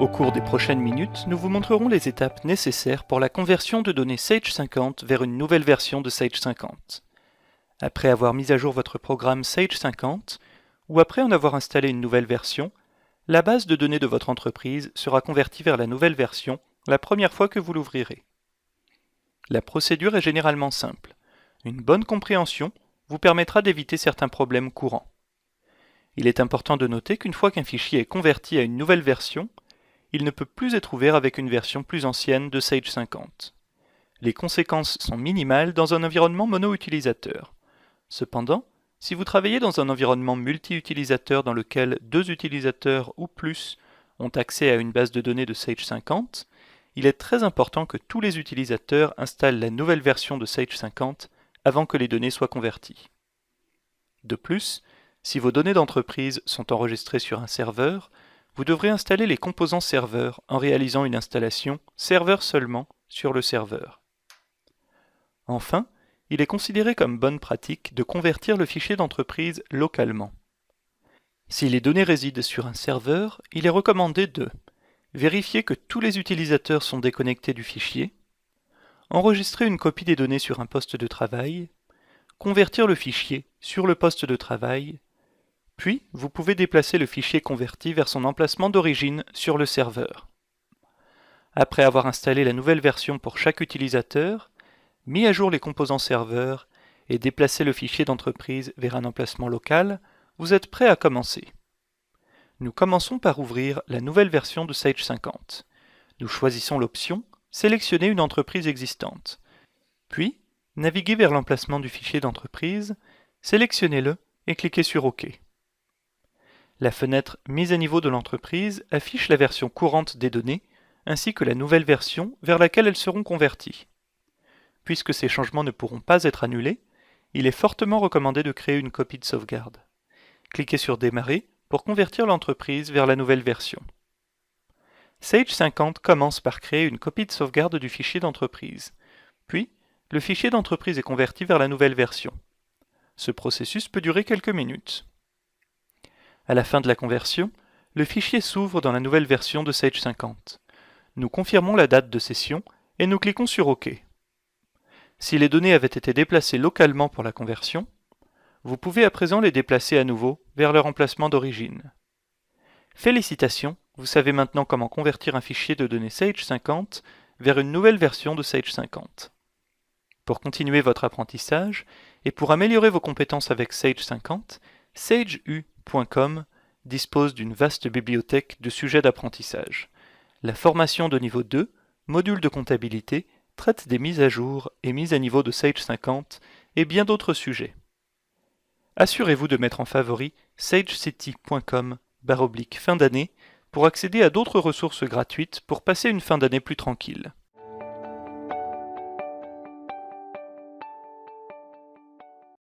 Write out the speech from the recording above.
Au cours des prochaines minutes, nous vous montrerons les étapes nécessaires pour la conversion de données Sage 50 vers une nouvelle version de Sage 50. Après avoir mis à jour votre programme Sage 50, ou après en avoir installé une nouvelle version, la base de données de votre entreprise sera convertie vers la nouvelle version la première fois que vous l'ouvrirez. La procédure est généralement simple. Une bonne compréhension vous permettra d'éviter certains problèmes courants. Il est important de noter qu'une fois qu'un fichier est converti à une nouvelle version, il ne peut plus être ouvert avec une version plus ancienne de Sage 50. Les conséquences sont minimales dans un environnement mono-utilisateur. Cependant, si vous travaillez dans un environnement multi-utilisateur dans lequel 2 utilisateurs ou plus ont accès à une base de données de Sage 50, il est très important que tous les utilisateurs installent la nouvelle version de Sage 50 avant que les données soient converties. De plus, si vos données d'entreprise sont enregistrées sur un serveur, vous devrez installer les composants serveurs en réalisant une installation serveur seulement sur le serveur. Enfin, il est considéré comme bonne pratique de convertir le fichier d'entreprise localement. Si les données résident sur un serveur, il est recommandé de vérifier que tous les utilisateurs sont déconnectés du fichier, enregistrer une copie des données sur un poste de travail, convertir le fichier sur le poste de travail, puis vous pouvez déplacer le fichier converti vers son emplacement d'origine sur le serveur. Après avoir installé la nouvelle version pour chaque utilisateur, mis à jour les composants serveurs et déplacé le fichier d'entreprise vers un emplacement local, vous êtes prêt à commencer. Nous commençons par ouvrir la nouvelle version de Sage 50. Nous choisissons l'option « Sélectionner une entreprise existante ». Puis, naviguez vers l'emplacement du fichier d'entreprise, sélectionnez-le et cliquez sur OK. La fenêtre « Mise à niveau de l'entreprise » affiche la version courante des données, ainsi que la nouvelle version vers laquelle elles seront converties. Puisque ces changements ne pourront pas être annulés, il est fortement recommandé de créer une copie de sauvegarde. Cliquez sur Démarrer pour convertir l'entreprise vers la nouvelle version. Sage 50 commence par créer une copie de sauvegarde du fichier d'entreprise. Puis, le fichier d'entreprise est converti vers la nouvelle version. Ce processus peut durer quelques minutes. À la fin de la conversion, le fichier s'ouvre dans la nouvelle version de Sage 50. Nous confirmons la date de session et nous cliquons sur OK. Si les données avaient été déplacées localement pour la conversion, vous pouvez à présent les déplacer à nouveau vers leur emplacement d'origine. Félicitations, vous savez maintenant comment convertir un fichier de données Sage 50 vers une nouvelle version de Sage 50. Pour continuer votre apprentissage et pour améliorer vos compétences avec Sage 50, sageu.com dispose d'une vaste bibliothèque de sujets d'apprentissage. La formation de niveau 2, module de comptabilité, traite des mises à jour et mises à niveau de Sage 50 et bien d'autres sujets. Assurez-vous de mettre en favori sagecity.com/fin d'année pour accéder à d'autres ressources gratuites pour passer une fin d'année plus tranquille.